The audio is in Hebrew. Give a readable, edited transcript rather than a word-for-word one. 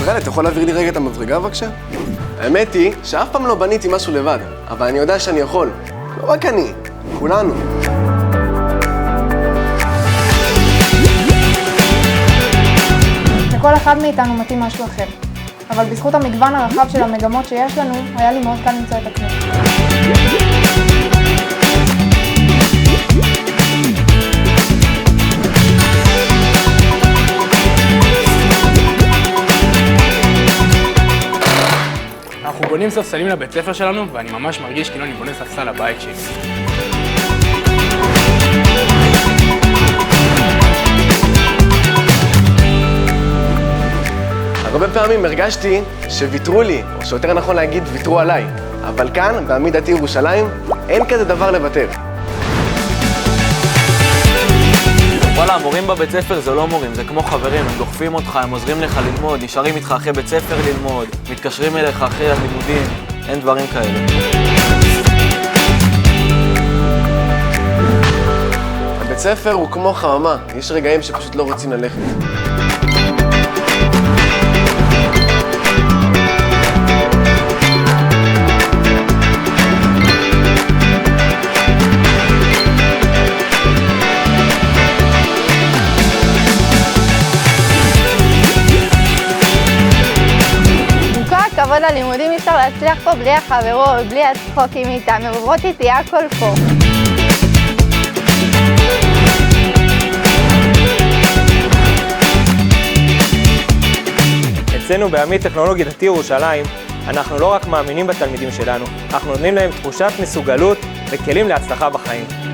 רן, אתה יכול להעביר לי רגע את המברגה בבקשה? האמת היא שאף פעם לא בניתי משהו לבד, אבל אני יודע שאני יכול. לא רק אני, כולנו. לכל אחד מאיתנו מתאים משהו אחר. אבל בזכות המגוון הרחב של המגמות שיש לנו, היה לי מאוד קל למצוא את עצמי. אנחנו בונים ספסלים לבית ספר שלנו, ואני ממש מרגיש כאילו אני בונה ספסל לבית שלי. הרבה פעמים הרגשתי שוויתרו לי, או שיותר נכון להגיד ויתרו עליי. אבל כאן, בעמית דתי ירושלים, אין כזה דבר לוותר. וואלה, המורים בבית ספר זה לא מורים, זה כמו חברים, הם דוחפים אותך, הם עוזרים לך ללמוד, נשארים איתך אחרי בית ספר ללמוד, מתקשרים אליך אחרי הלימודים, אין דברים כאלה. הבית ספר הוא כמו חממה, יש רגעים שפשוט לא רוצים ללכת. כבוד ללימודים, אי אפשר להצליח פה בלי החברות, בלי הצחוקים איתם, הם עוברות איתי הכל פה. אצלנו בעמית טכנולוגי דתי ירושלים, אנחנו לא רק מאמינים בתלמידים שלנו, אנחנו נותנים להם תחושת מסוגלות וכלים להצלחה בחיים.